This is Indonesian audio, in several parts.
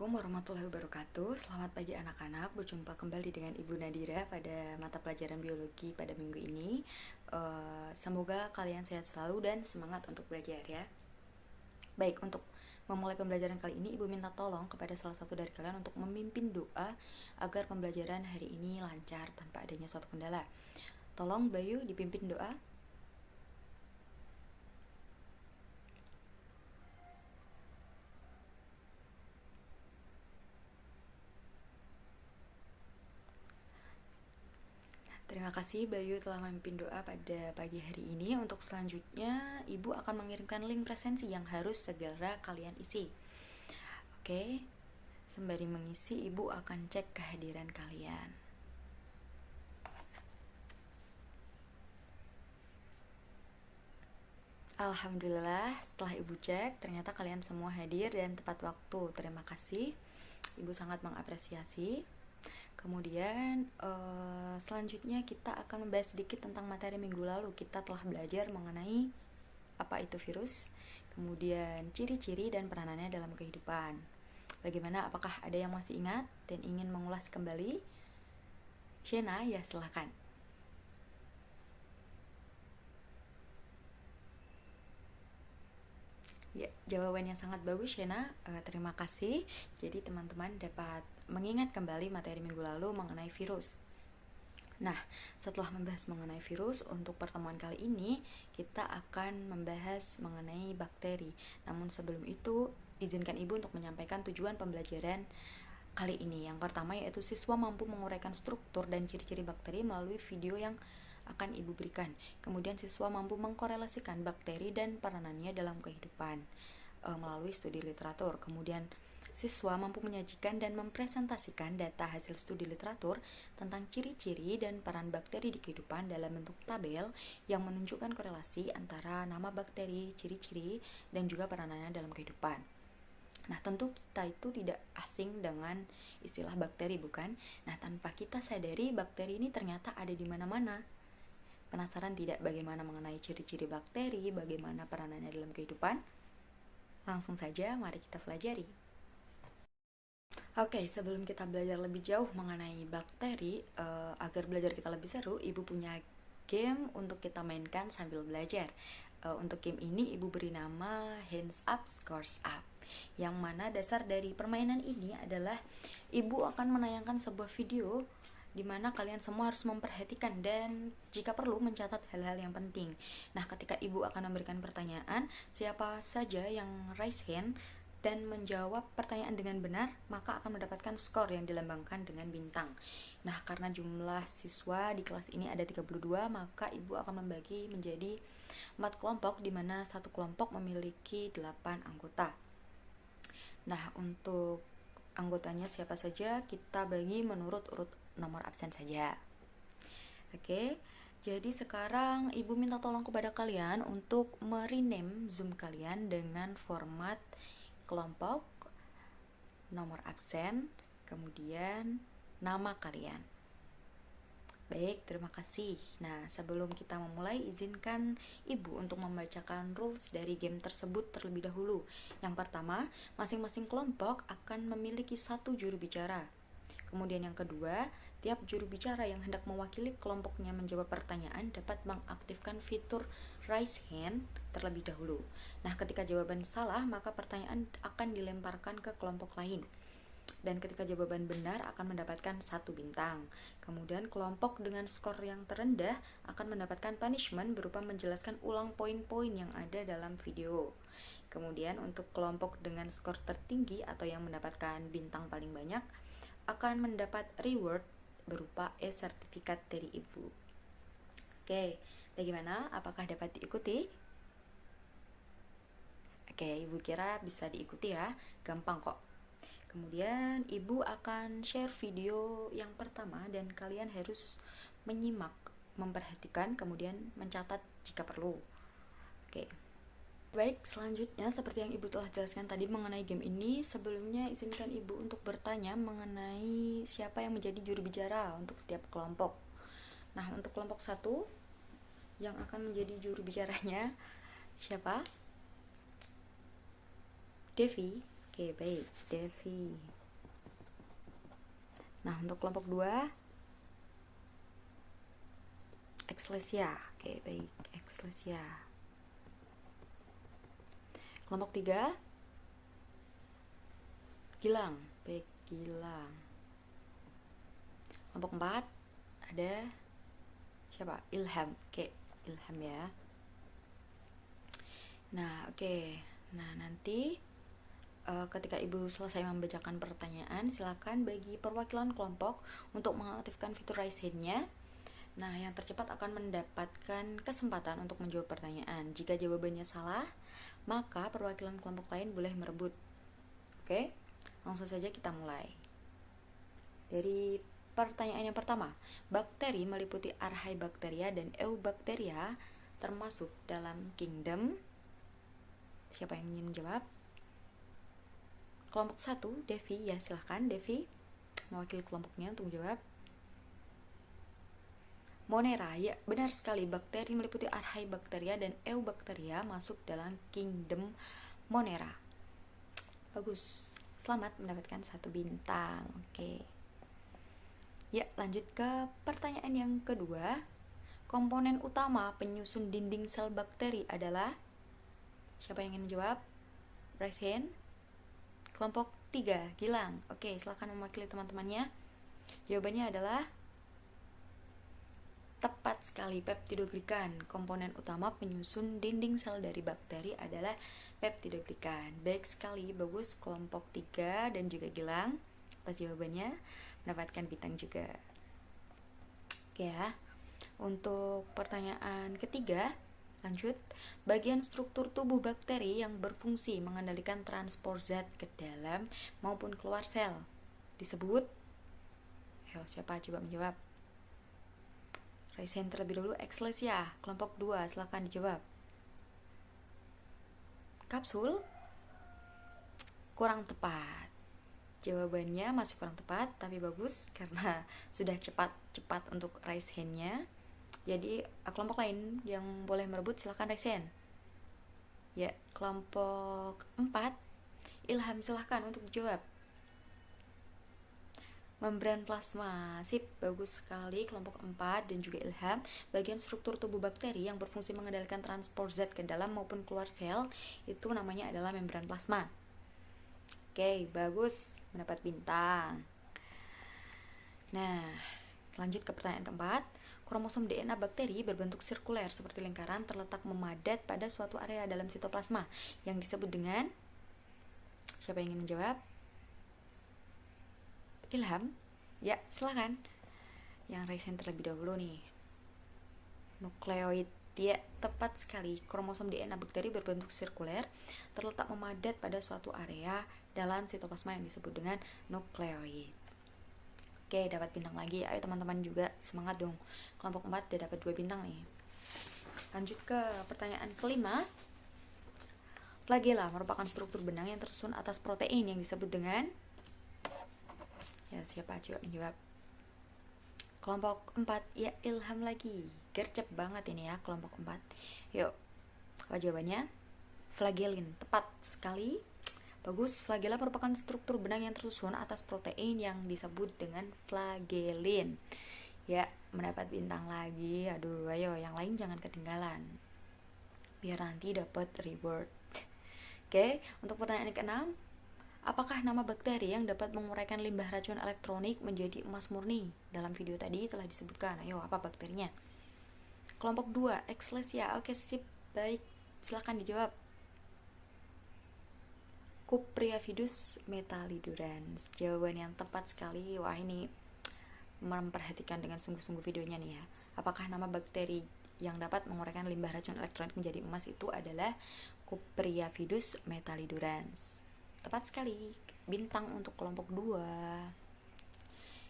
Assalamualaikum warahmatullahi wabarakatuh. Selamat pagi anak-anak. Berjumpa kembali dengan Ibu Nadira pada mata pelajaran biologi pada minggu ini. Semoga kalian sehat selalu dan semangat untuk belajar ya. Baik, untuk memulai pembelajaran kali ini Ibu minta tolong kepada salah satu dari kalian untuk memimpin doa agar pembelajaran hari ini lancar tanpa adanya suatu kendala. Tolong Bayu dipimpin doa. Terima kasih Bayu telah memimpin doa pada pagi hari ini. Untuk selanjutnya, Ibu akan mengirimkan link presensi yang harus segera kalian isi. Oke, sembari mengisi, Ibu akan cek kehadiran kalian. Alhamdulillah, setelah Ibu cek, ternyata kalian semua hadir dan tepat waktu. Terima kasih, Ibu sangat mengapresiasi. Kemudian selanjutnya kita akan membahas sedikit tentang materi minggu lalu. Kita telah belajar mengenai apa itu virus, kemudian ciri-ciri dan peranannya dalam kehidupan. Bagaimana, apakah ada yang masih ingat dan ingin mengulas kembali? Shena, ya silahkan. Ya, jawaban yang sangat bagus Shena, terima kasih. Jadi teman-teman dapat mengingat kembali materi minggu lalu mengenai virus. Nah, setelah membahas mengenai virus, untuk pertemuan kali ini kita akan membahas mengenai bakteri. Namun sebelum itu, izinkan Ibu untuk menyampaikan tujuan pembelajaran kali ini. Yang pertama yaitu siswa mampu menguraikan struktur dan ciri-ciri bakteri melalui video yang akan Ibu berikan. Kemudian siswa mampu mengkorelasikan bakteri dan peranannya dalam kehidupan melalui studi literatur. Kemudian siswa mampu menyajikan dan mempresentasikan data hasil studi literatur tentang ciri-ciri dan peran bakteri di kehidupan dalam bentuk tabel yang menunjukkan korelasi antara nama bakteri, ciri-ciri, dan juga peranannya dalam kehidupan. Nah, tentu kita itu tidak asing dengan istilah bakteri, bukan? Nah, tanpa kita sadari, bakteri ini ternyata ada di mana-mana. Penasaran tidak bagaimana mengenai ciri-ciri bakteri, bagaimana peranannya dalam kehidupan? Langsung saja, mari kita pelajari. Oke, sebelum kita belajar lebih jauh mengenai bakteri, agar belajar kita lebih seru, Ibu punya game untuk kita mainkan sambil belajar. Untuk game ini Ibu beri nama Hands Up, Scores Up. Yang mana dasar dari permainan ini adalah Ibu akan menayangkan sebuah video di mana kalian semua harus memperhatikan dan jika perlu mencatat hal-hal yang penting. Nah, ketika Ibu akan memberikan pertanyaan, siapa saja yang raise hand dan menjawab pertanyaan dengan benar, maka akan mendapatkan skor yang dilambangkan dengan bintang. Nah, karena jumlah siswa di kelas ini ada 32, maka Ibu akan membagi menjadi 4 kelompok, di mana satu kelompok memiliki 8 anggota. Nah, untuk anggotanya siapa saja, kita bagi menurut urut nomor absen saja. Oke, jadi sekarang Ibu minta tolong kepada kalian untuk merename Zoom kalian dengan format kelompok, nomor absen, kemudian nama kalian. Baik, terima kasih. Nah, sebelum kita memulai, izinkan Ibu untuk membacakan rules dari game tersebut terlebih dahulu. Yang pertama, masing-masing kelompok akan memiliki satu juru bicara. Kemudian yang kedua, tiap juru bicara yang hendak mewakili kelompoknya menjawab pertanyaan dapat mengaktifkan fitur raise hand terlebih dahulu. Nah, ketika jawaban salah, maka pertanyaan akan dilemparkan ke kelompok lain. Dan ketika jawaban benar akan mendapatkan 1 bintang. Kemudian kelompok dengan skor yang terendah akan mendapatkan punishment berupa menjelaskan ulang poin-poin yang ada dalam video. Kemudian untuk kelompok dengan skor tertinggi atau yang mendapatkan bintang paling banyak akan mendapat reward berupa e-sertifikat dari Ibu. Oke, bagaimana? Apakah dapat diikuti? Oke, Ibu kira bisa diikuti ya, gampang kok. Kemudian Ibu akan share video yang pertama dan kalian harus menyimak, memperhatikan, kemudian mencatat jika perlu. Oke. Baik, selanjutnya seperti yang Ibu telah jelaskan tadi mengenai game ini, sebelumnya izinkan Ibu untuk bertanya mengenai siapa yang menjadi juru bicara untuk setiap kelompok. Nah, untuk kelompok 1 yang akan menjadi juru bicaranya siapa? Devi. Oke, baik, Devi. Nah, untuk kelompok 2, Exlesia. Oke, baik, Exlesia. Kelompok 3, Gilang. Baik, Gilang. Kelompok 4 ada siapa? Ilham. Oke, Ilham ya. Nah, oke. Nah, nanti ketika Ibu selesai membacakan pertanyaan, silakan bagi perwakilan kelompok untuk mengaktifkan fitur raise hand-nya. Nah, yang tercepat akan mendapatkan kesempatan untuk menjawab pertanyaan. Jika jawabannya salah, maka perwakilan kelompok lain boleh merebut. Oke, langsung saja kita mulai. Dari pertanyaan yang pertama, bakteri meliputi Archaebacteria dan Eubacteria termasuk dalam kingdom. Siapa yang ingin menjawab? Kelompok 1, Devi. Ya, silahkan Devi mewakili kelompoknya untuk menjawab. Monera. Ya, benar sekali. Bakteri meliputi Archaebacteria dan Eubacteria masuk dalam kingdom Monera. Bagus. Selamat mendapatkan 1 bintang. Oke. Ya, lanjut ke pertanyaan yang kedua. Komponen utama penyusun dinding sel bakteri adalah? Siapa yang ingin menjawab? Raise hand. Kelompok 3, Gilang. Oke, silakan mewakili teman-temannya. Jawabannya adalah tepat sekali, peptidoglikan. Komponen utama penyusun dinding sel dari bakteri adalah peptidoglikan. Baik sekali, bagus. Kelompok 3 dan juga Gilang atas jawabannya mendapatkan bintang juga. Oke ya. Untuk pertanyaan ketiga, lanjut. Bagian struktur tubuh bakteri yang berfungsi mengendalikan transport zat ke dalam maupun keluar sel disebut? Ayo, siapa coba menjawab? Raise hand terlebih dulu. Exlesia. Kelompok 2, silakan dijawab. Kapsul? Kurang tepat. Jawabannya masih kurang tepat, tapi bagus karena sudah cepat untuk raise hand-nya. Jadi kelompok lain yang boleh merebut silahkan raise hand. Ya, kelompok 4, Ilham, silahkan untuk dijawab. Membran plasma. Sip, bagus sekali kelompok 4 dan juga Ilham. Bagian struktur tubuh bakteri yang berfungsi mengendalikan transport zat ke dalam maupun keluar sel itu namanya adalah membran plasma. Oke, bagus, mendapat bintang. Nah, lanjut ke pertanyaan keempat. Kromosom DNA bakteri berbentuk sirkuler seperti lingkaran terletak memadat pada suatu area dalam sitoplasma yang disebut dengan? Siapa yang ingin menjawab? Ilham? Ya, silakan. Yang raise hand terlebih dahulu nih. Nukleoid. Ya, tepat sekali. Kromosom DNA bakteri berbentuk sirkuler terletak memadat pada suatu area dalam sitoplasma yang disebut dengan nukleoid. Oke, dapat bintang lagi. Ayo teman-teman juga semangat dong. Kelompok 4 udah dapat 2 bintang nih. Lanjut ke pertanyaan kelima. Flagella merupakan struktur benang yang tersusun atas protein yang disebut dengan? Ya, siapa coba menjawab? Kelompok 4, ya Ilham lagi. Gercep banget ini ya kelompok 4. Yuk, apa jawabannya? Flagellin, tepat sekali. Bagus, flagella merupakan struktur benang yang tersusun atas protein yang disebut dengan flagellin. Ya, mendapat bintang lagi. Aduh, ayo yang lain jangan ketinggalan. Biar nanti dapat reward. Oke, untuk pertanyaan ke-6. Apakah nama bakteri yang dapat menguraikan limbah racun elektronik menjadi emas murni? Dalam video tadi telah disebutkan. Ayo, apa bakterinya? Kelompok 2, Exlesia. Oke, sip. Baik, silakan dijawab. Cupriaphidus metallidurans. Jawaban yang tepat sekali. Wah, ini memperhatikan dengan sungguh-sungguh videonya nih ya. Apakah nama bakteri yang dapat menguraikan limbah racun elektronik menjadi emas itu adalah Cupriaphidus metallidurans. Tepat sekali. Bintang untuk kelompok 2.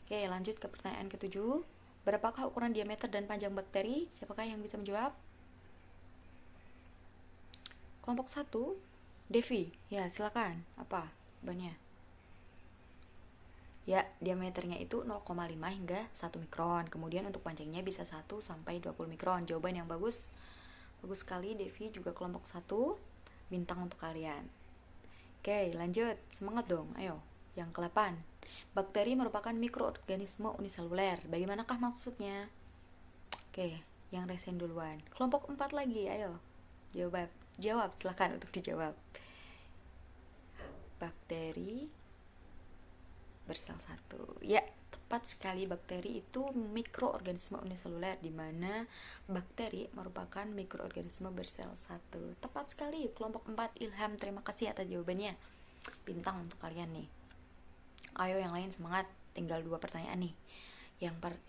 Oke, lanjut ke pertanyaan ke-7. Berapakah ukuran diameter dan panjang bakteri? Siapakah yang bisa menjawab? Kelompok 1, Devi. Ya, silakan. Apa jawabannya? Ya, diameternya itu 0,5 hingga 1 mikron. Kemudian untuk panjangnya bisa 1 sampai 20 mikron. Jawaban yang bagus. Bagus sekali Devi, juga kelompok 1. Bintang untuk kalian. Oke, lanjut. Semangat dong, ayo. Yang ke-8. Bakteri merupakan mikroorganisme uniseluler. Bagaimanakah maksudnya? Oke, yang resen duluan. Kelompok 4 lagi, ayo. Jawab. Jawab, silakan untuk dijawab. Bakteri bersel satu. Ya, tepat sekali, bakteri itu mikroorganisme uniseluler, di mana bakteri merupakan mikroorganisme bersel satu. Tepat sekali, kelompok 4. Ilham, terima kasih atas jawabannya. Bintang untuk kalian nih. Ayo yang lain semangat, tinggal 2 pertanyaan nih.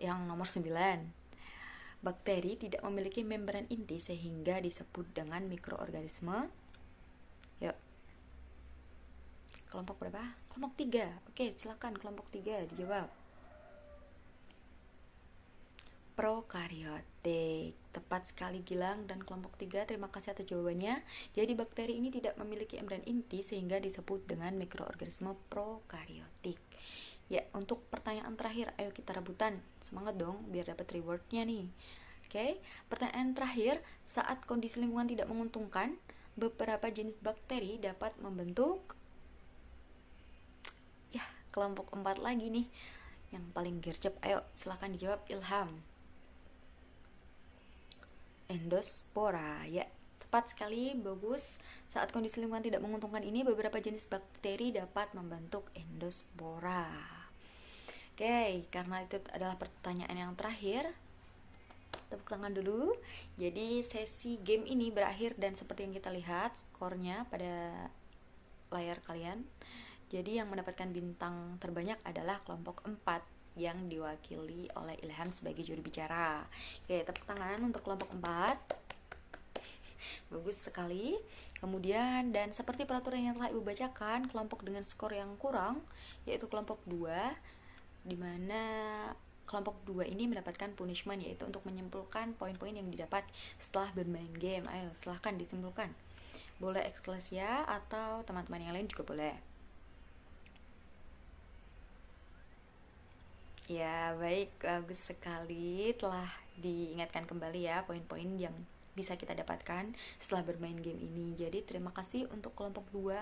Yang nomor 9. Bakteri tidak memiliki membran inti sehingga disebut dengan mikroorganisme. Yuk. Kelompok berapa? Kelompok 3. Oke, silakan kelompok 3 dijawab. Prokariotik. Tepat sekali Gilang dan kelompok 3, terima kasih atas jawabannya. Jadi bakteri ini tidak memiliki membran inti sehingga disebut dengan mikroorganisme prokariotik. Ya, untuk pertanyaan terakhir, ayo kita rebutan. Semangat dong biar dapat rewardnya nih. Oke, pertanyaan terakhir, saat kondisi lingkungan tidak menguntungkan, beberapa jenis bakteri dapat membentuk, ya, kelompok 4 lagi nih, yang paling gercep. Ayo silahkan dijawab Ilham. Endospora, ya, tepat sekali, bagus. Saat kondisi lingkungan tidak menguntungkan ini, beberapa jenis bakteri dapat membentuk endospora. Oke, karena itu adalah pertanyaan yang terakhir, tepuk tangan dulu. Jadi sesi game ini berakhir dan seperti yang kita lihat skornya pada layar kalian. Jadi yang mendapatkan bintang terbanyak adalah kelompok 4 yang diwakili oleh Ilham sebagai juru bicara. Oke, tepuk tangan untuk kelompok 4. Bagus sekali. Kemudian, dan seperti peraturan yang telah Ibu bacakan, kelompok dengan skor yang kurang yaitu kelompok 2, di mana kelompok 2 ini mendapatkan punishment, yaitu untuk menyimpulkan poin-poin yang didapat setelah bermain game. Ayo, silahkan disimpulkan. Boleh Eksklesia atau teman-teman yang lain juga boleh. Ya, baik, bagus sekali. Telah diingatkan kembali ya poin-poin yang bisa kita dapatkan setelah bermain game ini. Jadi terima kasih untuk kelompok 2.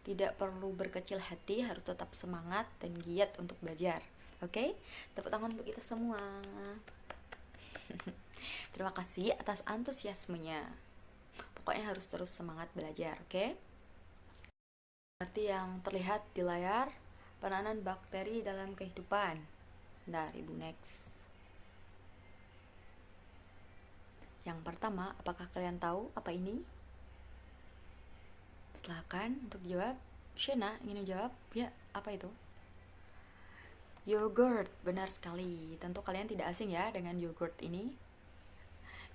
Tidak perlu berkecil hati, harus tetap semangat dan giat untuk belajar. Oke? Tepuk tangan untuk kita semua. Terima kasih atas antusiasmenya. Pokoknya harus terus semangat belajar, oke? Seperti yang terlihat di layar, peranan bakteri dalam kehidupan. Bentar, Ibu next. Yang pertama, apakah kalian tahu apa ini? Silakan untuk jawab. Shena ingin menjawab? Ya, apa itu? Yogurt, benar sekali. Tentu kalian tidak asing ya dengan yogurt ini.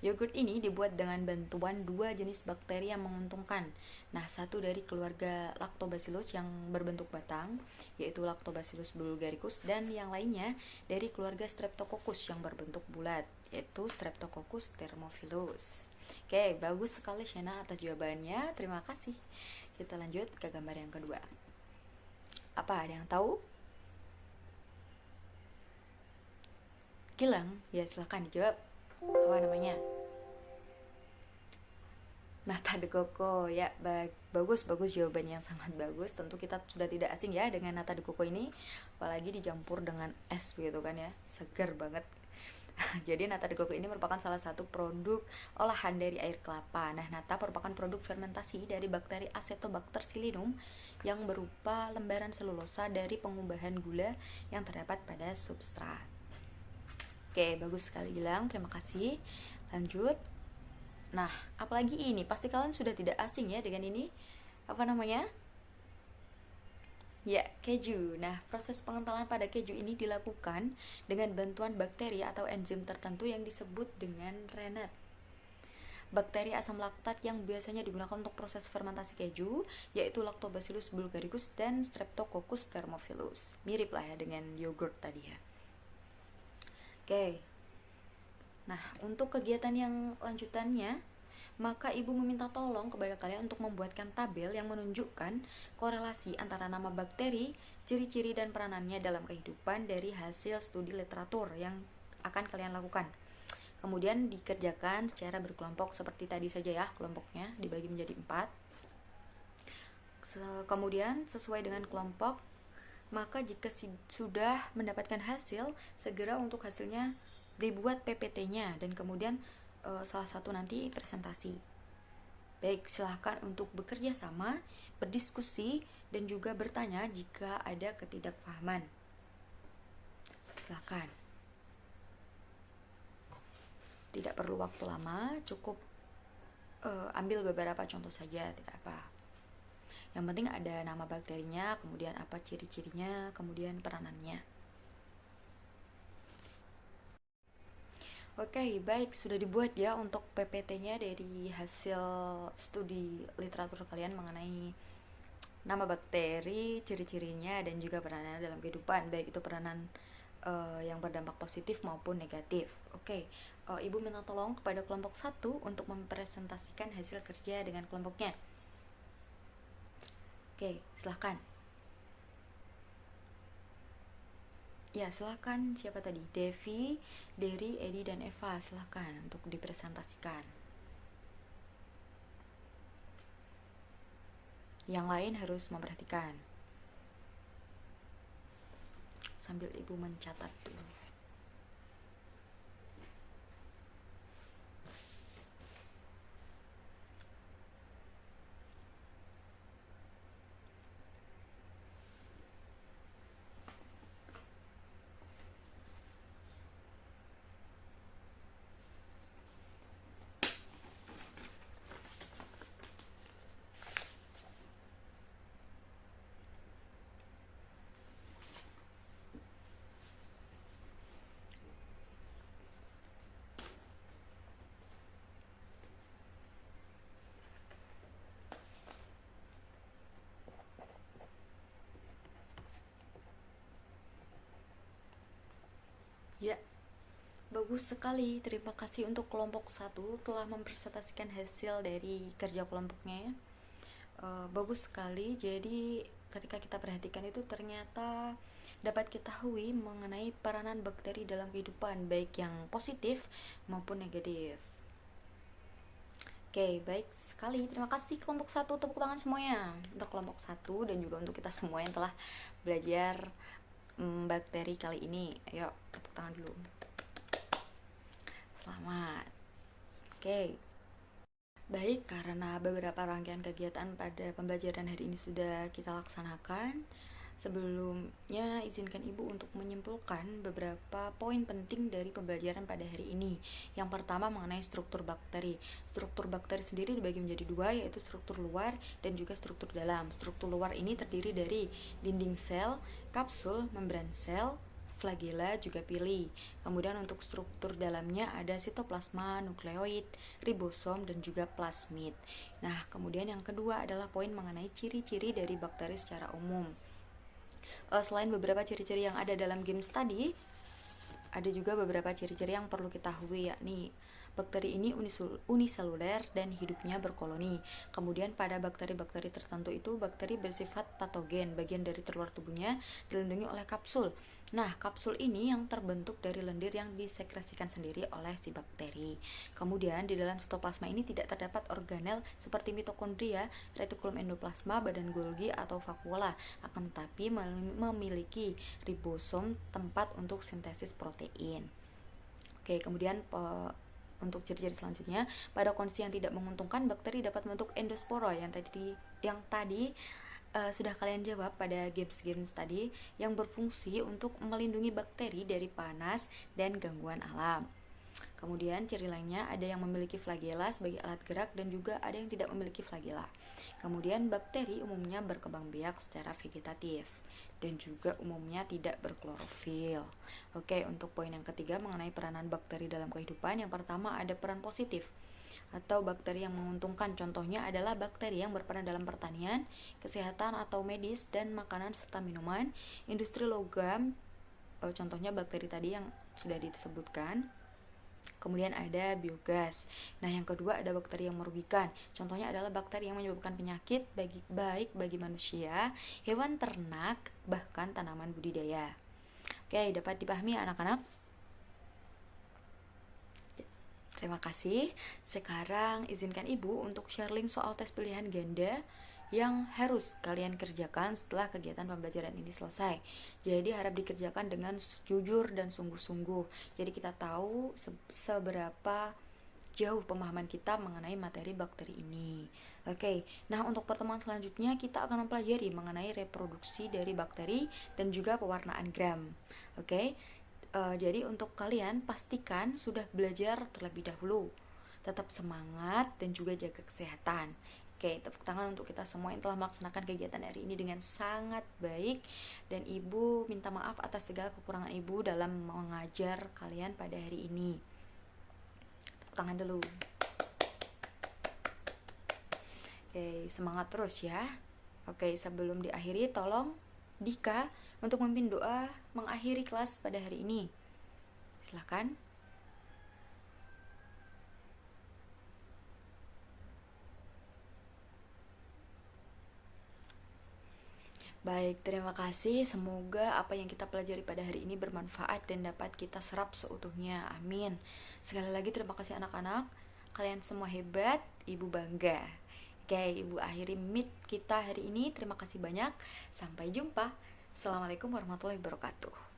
Yogurt ini dibuat dengan bantuan 2 jenis bakteri yang menguntungkan. Nah, satu dari keluarga Lactobacillus yang berbentuk batang, yaitu Lactobacillus bulgaricus, dan yang lainnya dari keluarga Streptococcus yang berbentuk bulat, yaitu Streptococcus thermophilus. Oke, bagus sekali Shena atas jawabannya. Terima kasih. Kita lanjut ke gambar yang kedua. Apa, ada yang tahu? Gilang, ya silahkan dijawab. Apa namanya? Nata de coco, ya, bagus jawabannya, yang sangat bagus. Tentu kita sudah tidak asing ya dengan nata de coco ini, apalagi dicampur dengan es begitu kan ya, segar banget. Jadi nata de coco ini merupakan salah satu produk olahan dari air kelapa. Nah, nata merupakan produk fermentasi dari bakteri Acetobacter psyllium yang berupa lembaran selulosa dari pengubahan gula yang terdapat pada substrat. Oke, bagus sekali Gilang, terima kasih. Lanjut. Nah, apalagi ini, pasti kalian sudah tidak asing ya dengan ini. Apa namanya? Ya, keju. Nah, proses pengentalan pada keju ini dilakukan dengan bantuan bakteri atau enzim tertentu yang disebut dengan rennet. Bakteri asam laktat yang biasanya digunakan untuk proses fermentasi keju yaitu Lactobacillus bulgaricus dan Streptococcus thermophilus. Mirip lah ya dengan yogurt tadi ya. Oke. Nah, untuk kegiatan yang lanjutannya, maka Ibu meminta tolong kepada kalian untuk membuatkan tabel yang menunjukkan korelasi antara nama bakteri, ciri-ciri dan peranannya dalam kehidupan dari hasil studi literatur yang akan kalian lakukan. Kemudian dikerjakan secara berkelompok seperti tadi saja ya, kelompoknya dibagi menjadi 4. Kemudian sesuai dengan kelompok, maka jika sudah mendapatkan hasil, segera untuk hasilnya dibuat PPT-nya dan kemudian salah satu nanti presentasi. Baik, silahkan untuk bekerja sama, berdiskusi, dan juga bertanya jika ada ketidakpahaman. Silahkan. Tidak perlu waktu lama, cukup ambil beberapa contoh saja, tidak apa. Yang penting ada nama bakterinya, kemudian apa ciri-cirinya, kemudian peranannya. Oke, baik, sudah dibuat ya untuk PPT-nya dari hasil studi literatur kalian mengenai nama bakteri, ciri-cirinya, dan juga peranannya dalam kehidupan, baik itu peranan yang berdampak positif maupun negatif. Oke, Ibu minta tolong kepada kelompok 1 untuk mempresentasikan hasil kerja dengan kelompoknya. Oke, silahkan. Ya, silahkan. Siapa tadi? Devi, Derry, Edi, dan Eva. Silahkan untuk dipresentasikan. Yang lain harus memperhatikan. Sambil Ibu mencatat dulu. Ya, bagus sekali. Terima kasih untuk kelompok 1 telah mempresentasikan hasil dari kerja kelompoknya ya. Bagus sekali. Jadi ketika kita perhatikan itu ternyata dapat kita ketahui mengenai peranan bakteri dalam kehidupan, baik yang positif maupun negatif. Oke, baik sekali. Terima kasih kelompok 1, tepuk tangan semuanya untuk kelompok 1 dan juga untuk kita semua yang telah belajar bakteri kali ini. Ayo, tepuk tangan dulu. Selamat. Oke. Baik, karena beberapa rangkaian kegiatan pada pembelajaran hari ini sudah kita laksanakan, sebelumnya izinkan Ibu untuk menyimpulkan beberapa poin penting dari pembelajaran pada hari ini. Yang pertama mengenai struktur bakteri. Struktur bakteri sendiri dibagi menjadi dua, yaitu struktur luar dan juga struktur dalam. Struktur luar ini terdiri dari dinding sel, kapsul, membran sel, flagella, juga pili. Kemudian untuk struktur dalamnya ada sitoplasma, nukleoid, ribosom, dan juga plasmid. Nah, kemudian yang kedua adalah poin mengenai ciri-ciri dari bakteri secara umum. Selain beberapa ciri-ciri yang ada dalam game study, ada juga beberapa ciri-ciri yang perlu kita ketahui, yakni bakteri ini uniseluler dan hidupnya berkoloni. Kemudian pada bakteri-bakteri tertentu itu bakteri bersifat patogen, bagian dari terluar tubuhnya dilindungi oleh kapsul. Nah, kapsul ini yang terbentuk dari lendir yang disekresikan sendiri oleh si bakteri. Kemudian di dalam sitoplasma ini tidak terdapat organel seperti mitokondria, retikulum endoplasma, badan Golgi atau vakuola, akan tetapi memiliki ribosom, tempat untuk sintesis protein. Oke, kemudian untuk ciri-ciri selanjutnya, pada kondisi yang tidak menguntungkan, bakteri dapat membentuk endospora yang tadi sudah kalian jawab pada games tadi, yang berfungsi untuk melindungi bakteri dari panas dan gangguan alam. Kemudian ciri lainnya ada yang memiliki flagella sebagai alat gerak dan juga ada yang tidak memiliki flagella. Kemudian bakteri umumnya berkembang biak secara vegetatif dan juga umumnya tidak berklorofil. Oke, untuk poin yang ketiga mengenai peranan bakteri dalam kehidupan, yang pertama ada peran positif atau bakteri yang menguntungkan. Contohnya adalah bakteri yang berperan dalam pertanian, kesehatan atau medis, dan makanan serta minuman, industri logam, contohnya bakteri tadi yang sudah disebutkan. Kemudian ada biogas. Nah, yang kedua ada bakteri yang merugikan. Contohnya adalah bakteri yang menyebabkan penyakit baik bagi manusia, hewan ternak, bahkan tanaman budidaya. Oke, dapat dipahami anak-anak? Terima kasih. Sekarang izinkan Ibu untuk sharing soal tes pilihan ganda yang harus kalian kerjakan setelah kegiatan pembelajaran ini selesai. Jadi harap dikerjakan dengan jujur dan sungguh-sungguh. Jadi kita tahu seberapa jauh pemahaman kita mengenai materi bakteri ini. Oke, nah untuk pertemuan selanjutnya kita akan mempelajari mengenai reproduksi dari bakteri dan juga pewarnaan gram. Oke, jadi untuk kalian pastikan sudah belajar terlebih dahulu. Tetap semangat dan juga jaga kesehatan. Oke, tepuk tangan untuk kita semua yang telah melaksanakan kegiatan hari ini dengan sangat baik. Dan Ibu minta maaf atas segala kekurangan Ibu dalam mengajar kalian pada hari ini. Tepuk tangan dulu. Oke, semangat terus ya. Oke, sebelum diakhiri tolong Dika untuk memimpin doa mengakhiri kelas pada hari ini. Silakan. Baik, terima kasih. Semoga apa yang kita pelajari pada hari ini bermanfaat dan dapat kita serap seutuhnya. Amin. Sekali lagi terima kasih anak-anak. Kalian semua hebat, Ibu bangga. Oke, Ibu akhiri meet kita hari ini. Terima kasih banyak. Sampai jumpa. Assalamualaikum warahmatullahi wabarakatuh.